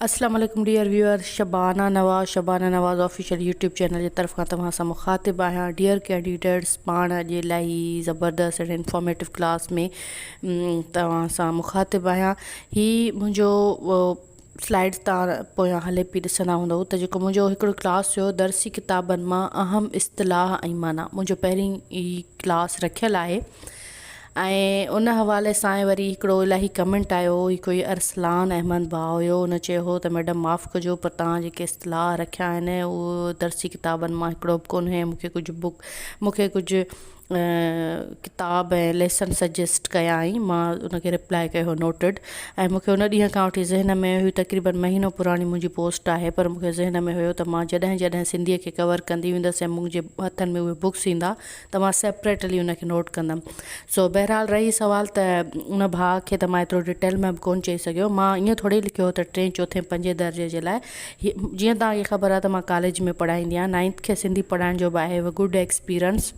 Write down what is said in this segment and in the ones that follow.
अस्सलाम वालेकुम dear viewer, Shabana नवाज़ official YouTube channel जी तरफ़ खां तव्हां सां मुखातिब आहियां। डियर कैंडिडेट्स, पाण अॼु इलाही ज़बरदस्त ऐं इंफॉर्मेटिव क्लास में तव्हां सां मुखातिब आहियां। हीअ मुंहिंजो स्लाइड्स तव्हां पोयां हले पई ॾिसंदा हूंदव त जेको मुंहिंजो हिकिड़ो क्लास हुयो दर्सी किताबनि मां अहम इस्तिलाह ऐं माना, मुंहिंजो पहिरीं ई क्लास रखियलु आहे। ऐं उन हवाले सां वरी हिकिड़ो इलाही कमेंट आयो हुई, कोई अरसलान अहमद भाउ हुयो, उन चयो हो त मैडम माफ़ु कजो पर तव्हां जेके इस्तिलाह रखिया आहिनि उहो दर्सी किताबनि मां हिकिड़ो बि कोन्हे। मूंखे कुझु किताब ऐं लेसन सजेस्ट कया आई, मां उनखे रिप्लाई कयो नोटेड। ऐं मूंखे उन ॾींहं खां वठी ज़हन में हुई, तक़रीबन महीनो पुराणी मुंहिंजी पोस्ट आहे, पर मूंखे ज़हन में हुयो त मां जॾहिं जॾहिं सिंधीअ खे कवर कंदी वेंदसि ऐं मुंहिंजे हथनि में उहे बुक्स ईंदा त मां सेपरेटली उनखे नोट कंदमि। सो बहरहाल रही सवाल त उन भाउ खे त मां एतिरो डिटेल में बि कोन चई सघियो। मां ईअं थोरी लिखियो हो त 3, 4, 5 दर्जे जे लाइ। जीअं तव्हांखे ख़बर आहे त मां कॉलेज में पढ़ाईंदी आहियां, 9th खे सिंधी पढ़ाइण जो बि आहे good experience.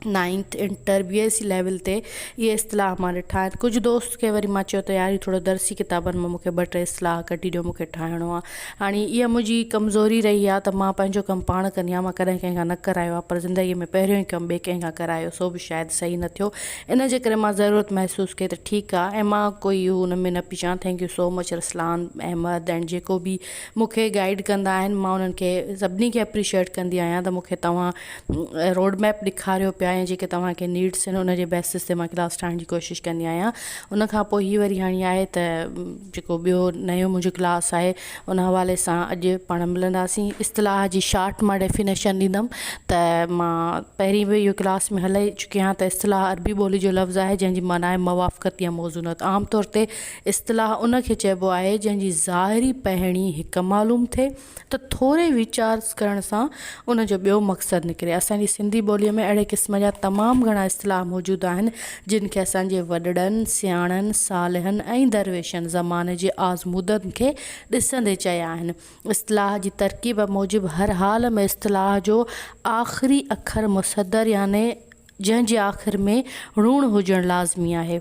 9th inter BSc level ते इहे इस्तिलाह मां ॾिठा आहिनि। कुझु दोस्त खे वरी मां चयो त यार थोरो दर्सी किताबनि मां मूंखे 2-3 इस्तिलाह कढी ॾियो, मूंखे ठाहिणो आहे। हाणे इहा मुंहिंजी कमज़ोरी रही आहे त मां पंहिंजो कमु पाण कंदी आहियां, मां कॾहिं कंहिंखां न करायो आहे, पर ज़िंदगीअ में पहिरियों ई कमु ॿिए कंहिंखां करायो, सो बि शायदि सही न थियो। इन जे करे मां ज़रूरत महसूसु कई त ठीकु आहे, ऐं मां कोई हुन में न पई चवां। Thank you so much Arsalan Ahmed and जेको बि मूंखे गाइड कंदा आहिनि, मां उन्हनि खे सभिनी खे अप्रिशिएट कंदी आहियां त मूंखे तव्हां रोड मैप ॾेखारियो पिया ऐं जेके तव्हांखे नीड्स आहिनि उन जे बेसिस ते मां क्लास ठाहिण जी कोशिशि कंदी आहियां। उन खां पोइ हीअ वरी हाणे आहे त जेको ॿियो नयो मुंहिंजो क्लास आहे उन हवाले सां अॼु पाण मिलंदासीं। इस्तिलाह जी शार्ट मां डेफिनेशन ॾींदमि त मां पहिरीं बि इहो क्लास में हलाए चुकी आहियां त इस्तिलाह अरबी ॿोली जो लफ़्ज़ आहे जंहिंजी माना आहे मवाफ़क़त या मौज़ूनत। आम तौर ते इस्तिलाह उन खे चइबो आहे जंहिंजी ज़ाहिरी पहिणी हिकु मालूम थिए त थोरे वीचार करण सां उन जो ॿियो मक़सदु निकिरे। असांजी सिंधी ॿोलीअ में अहिड़े क़िस्म जा तमामु घणा इस्तिलाह मौजूदु आहिनि जिन खे असांजे वॾड़नि, सियाणनि, सालिहनि ऐं दरवेशनि ज़माने जे आज़मूदनि खे ॾिसंदे चया आहिनि। इस्तिलाह जी तरकीब मूजिबि हर हाल में इस्तिलाह जो आख़िरी अखर मुसद्दर याने जंहिंजे आख़िर में ऋण हुजणु लाज़मी आहे।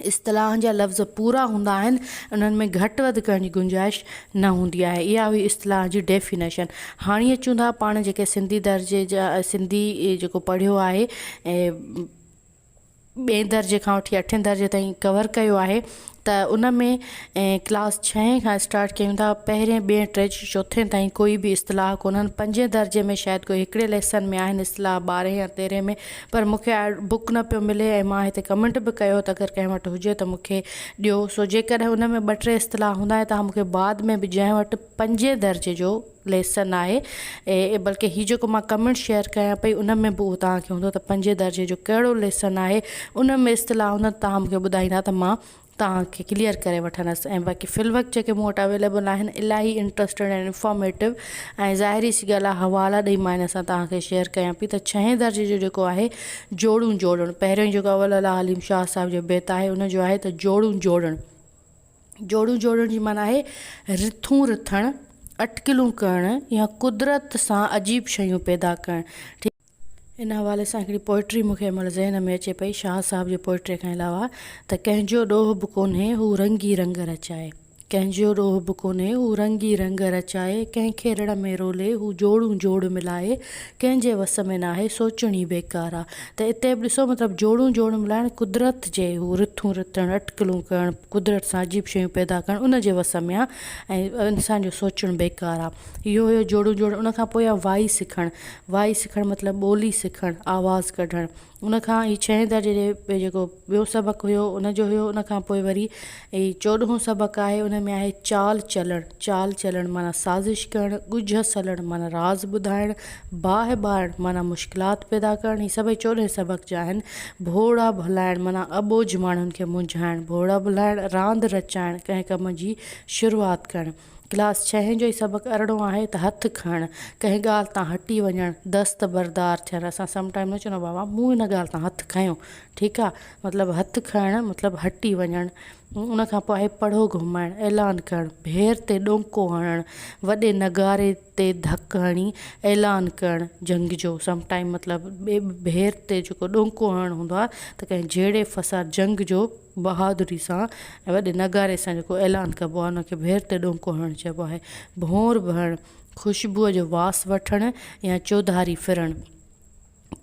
इस्तिलाह जा लफ़्ज़ पूरा हूंदा आहिनि, उन्हनि में घटि वधि करण जी गुंजाइश न हूंदी आहे। इहा हुई इस्तिलाह जी डेफिनेशन। हाणे अचूं था पाण जेके सिंधी दर्जे जा सिंधी जेको पढ़ियो आहे ऐं 2 दर्जे खां वठी 8 दर्जे ताईं कवर कयो आहे त उन में क्लास 6 खां स्टार्ट कयूं था। पहिरें, 2, 3, 4 ताईं कोई बि इस्तिलाह कोन्हनि। 5 दर्जे में शायदि कोई हिकिड़े लेसन में आहिनि इस्तिलाह, 12 या 13 में, पर मूंखे बुक न पियो मिले ऐं मां हिते कमेंट बि कयो त अगरि कंहिं वटि हुजे त मूंखे ॾियो। सो जेकॾहिं उन में 2-3 इस्तिलाह हूंदा आहिनि तव्हां मूंखे बाद में बि, जंहिं वटि 5 दर्जे जो लेसन आहे बल्कि हीअ जेको मां कमेंट शेयर कयां पई उन में बि उहो तव्हांखे हूंदो त 5 दर्जे जो कहिड़ो लेसन आहे, उन में इस्तिलाह हूंदा तव्हां मूंखे ॿुधाईंदा त मां तव्हांखे क्लियर करे वठंदसि। ऐं बाक़ी फ़िलवक़्तु जेके मूं वटि अवेलेबल आहिनि इलाही इंट्रस्टेड ऐं इंफॉर्मेटिव, ऐं ज़ाहिरी सी ॻाल्हि आहे हवाला ॾेई मां इन सां तव्हांखे शेयर कयां पई। त 6 दर्जे जो जेको आहे जोड़णु, पहिरियों जेको अवल अला हलीम शाह साहिब जो बेत आहे उन जो आहे त जोड़णु जी माना आहे रिथूं रिथणु, अटकिलूं करणु या कुदरत सां अजीब शयूं पैदा करणु। इन हवाले सां हिकिड़ी पोइट्री मूंखे हिन महिल ज़हन में अचे पई शाह साहिब जी पोइट्री खां अलावा त कंहिंजो ॾोह बि कोन्हे हू रंगी रंग रचाए, कंहिंजो ॾोह बि कोन्हे हू रंगी रंग रचाए, कंहिंखे रण में रोले हू जोड़ मिलाए, कंहिंजे वस में न आहे सोचणी बेकार आहे। त हिते बि ॾिसो, मतिलबु जोड़ मिलाइणु कुदरत जे हू रिथूं रिथणु, अटकलूं करणु, कुदरत सां अजीब शयूं पैदा करणु उन जे वस में आहे ऐं इंसान जो सोचणु बेकार आहे। इहो हुयो जोड़। उन खां पोइ आहे वाई सिखणु मतिलबु ॿोली सिखणु, आवाज़ु कढणु। उन खां ही 6 दर्जे जे जेको ॿियो सबक़ु हुयो उन जो हुयो। उन खां पोइ वरी 14हों सबक़ु आहे, उन में आहे चाल चलणु माना साज़िश करणु, ॻुझ सलणु माना राज़ ॿुधाइणु, बाहि ॿारणु माना मुश्किलात पैदा करणु। ही सभई 14हें सबक़ जा आहिनि। भोड़ा भलाइणु माना अॿोझ माण्हुनि खे मुंझाइणु, भोड़ा भलाइणु रांदि रचाइणु, कंहिं कम जी शुरूआति करणु। क्लास 6 जो ई सबक़ु 18हों आहे त हथु खणणु, कंहिं ॻाल्हि तां हटी वञणु, दस्तबरदार थियणु। असां समटाइम न चवंदा बाबा मूं हिन ॻाल्हि तां हथु खयों, ठीकु आहे, मतिलबु हथु खणणु मतिलबु हटी वञणु। उन खां पोइ आहे पढ़ो घुमाइणु, ऐलान करणु, भेर ते ॾोंको हणणु, वॾे नगारे ते धक हणी ऐलान करणु जंग जो। समटाइम मतिलबु ॿिए भेर ते जेको ॾोंको हणणु हूंदो आहे त कंहिं जहिड़े फसाद जंग जो बहादुरी सां ऐं वॾे नगारे सां जेको ऐलान कबो आहे उनखे भेर ते ॾोंको हणणु चइबो आहे। भोंर भरणु, ख़ुशबूअ जो वास वठणु या चौधारी फिरणु।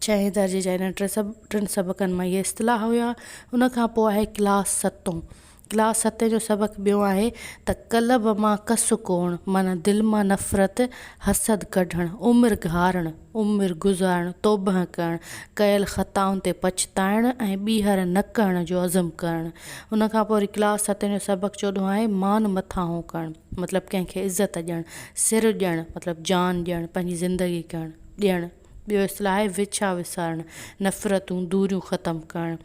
6 दर्जे जा हिन टिनि सबक़नि मां इहे इस्तलाह हुया। उन खां पोइ आहे क्लास 7। क्लास 7 जो सबक़ु ॿियो आहे त कलब मां कस कोण, माना दिलि मां नफ़रत हसद कढणु, उमिरि घारणु, उमिरि गुज़ारणु, तौबह करणु, कयल ख़ताउनि ते पछताइणु ऐं ॿीहर न करण जो अज़म करणु। उन खां पोइ वरी क्लास 7 जो सबक़ु 14 आहे मान मथां करणु, मतिलबु कंहिंखे इज़त ॾियणु, सिर ॾियणु, मतिलबु जान ॾियणु, पंहिंजी ज़िंदगी ॾियणु। ॿियो इस्तलाह आहे विछा विसारणु, नफ़रतूं दूरियूं ख़तमु करणु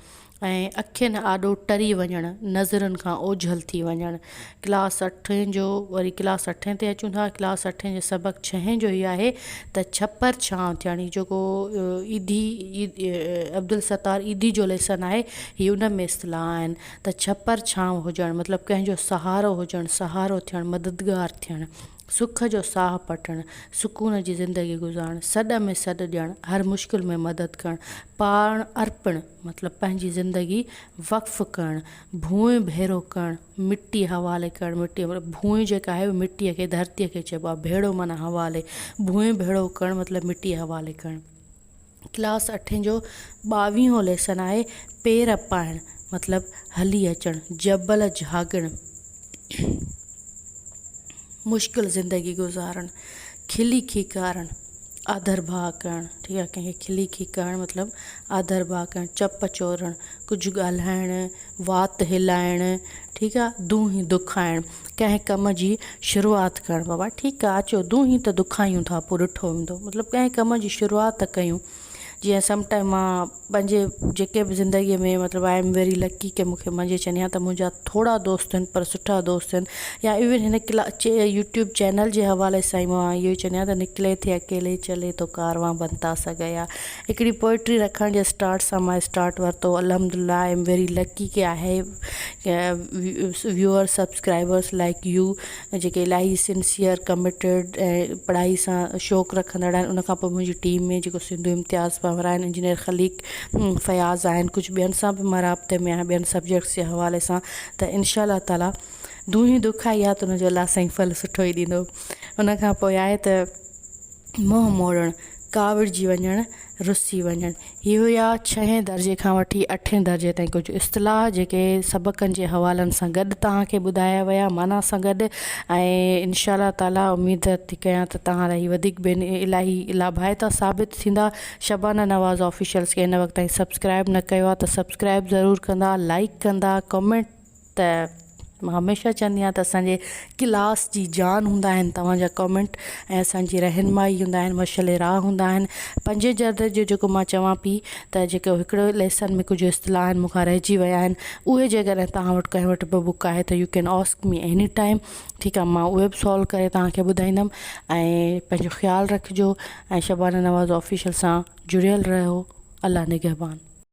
ऐं अखियुनि आॾो टरी वञणु, नज़रुनि खां ओझल थी वञणु। क्लास 8 जो वरी क्लास 8 ते अचूं था। क्लास 8 जो सबक़ु 6 जो इहो आहे त छपर छांव थियणी, जेको अब्दुल सत्तार ईदी जो लेसन आहे, हीअ उन में इस्तलाह आहिनि त छपर छांव हुजणु, मतिलबु कंहिंजो सहारो हुजणु, सहारो थियणु, मददगार थियणु, सुख जो साह पटणु, सुकून जी ज़िंदगी गुज़ारणु, सॾ में सॾु ॾियणु, हर मुश्किल में मदद करणु, पाण अर्पणु, मतिलबु पंहिंजी ज़िंदगी वक़्फ़ु करणु, भूंइ भेरो करणु, मिटी हवाले करणु। मिटी भूंइ जेका आहे मिटीअ खे, धरतीअ खे चइबो आहे, भेड़ो माना हवाले, भूंइ भेड़ो करणु मतिलबु मिटी हवाले करणु। क्लास 8 जो 22हों लेसन आहे पेर पाइणु, मतिलबु हली अचणु, जबल झागणु, मुश्किल ज़िंदगी गुज़ारणु, खिली खीकारणु, आदर भाव करणु। ठीकु आहे, कंहिंखे खिली खीकारणु मतिलबु आदर भाव करणु, चप चोरणु, कुझु ॻाल्हाइणु, वात हिलाइणु, ठीकु आहे, दूंहीं दुखाइणु, कंहिं कम जी शुरूआति करणु। बाबा ठीकु आहे, अचो दूंहीं त दुखायूं था, पोइ ॾिठो वेंदो, मतिलबु कंहिं कम जी शुरूआति कयूं। जीअं समटाइम मां पंहिंजे जेके बि ज़िंदगीअ में मतिलबु आई एम वेरी लकी की मूंखे मुंहिंजे चवंदी आहियां त मुंहिंजा थोरा दोस्त आहिनि पर सुठा दोस्त आहिनि, या इवन हिन यूट्यूब चैनल जे हवाले सां ई मां इहो ई चवंदी आहियां त निकिले थे अकेले चले तो कारवां बनता सघिया। हिकिड़ी पोइट्री रखण जे स्टार्ट सां मां स्टार्ट वरितो। अल्हम्दुलिल्लाह आई एम वेरी लकी की आहे व्यूअर सब्सक्राइबर्स लाइक यू, जेके इलाही सिंसियर कमिटेड ऐं पढ़ाई सां शौक़ु रखंदड़ आहिनि। उनखां पोइ मुंहिंजी टीम में जेको सिंधु इम्तियाज़ पवंर आहिनि, इंजीनियर ख़लीक फयाज़ आहिनि, कुझु ॿियनि सां बि मां राब्ते में आहियां ॿियनि सब्जेक्ट्स जे हवाले सां, त इनशा अल्लाह ताला दूंहीं दुखाई आहे त उनजो अलाह साईं फल सुठो ई ॾींदो। उनखां पोइ आहे त मोह मोड़णु, काविड़जी वञणु, रुसी वञणु। इहे हुया 6 दर्जे खां वठी 8 दर्जे ताईं कुझु इस्तलाह जेके सबक़नि जे हवालनि सां गॾु तव्हांखे ॿुधाया विया, माना सां गॾु। ऐं इनशा अल्लाह ताला उमेद थी कयां त तव्हां इलाही वधीक इलाही लाभाइता साबित थींदा। शबाना नवाज़ ऑफिशियल्स खे हिन वक़्त ताईं सब्सक्राइब न कयो आहे त सब्सक्राइब ज़रूरु कंदा, लाइक कंदा, कमेंट। त मां हमेशह चवंदी आहियां त असांजे क्लास जी जान हूंदा आहिनि तव्हांजा कमेंट, ऐं असांजी रहनुमाई हूंदा आहिनि, मशल राह हूंदा आहिनि। 5 दर्जे जो जेको मां चवां पई त जेको हिकिड़ो लेसन में कुझु इस्तलाह आहिनि मूंखां रहिजी विया आहिनि, उहे जेकॾहिं तव्हां वटि कंहिं वटि बि बुक आहे त U can ask me any time. ठीकु आहे, मां उहे बि सॉल्व करे तव्हांखे ॿुधाईंदमि। ऐं पंहिंजो ख़्यालु रखिजो ऐं शबाना नवाज़ ऑफिशियल सां जुड़ियल रहियो। अल्लाह निगहबान।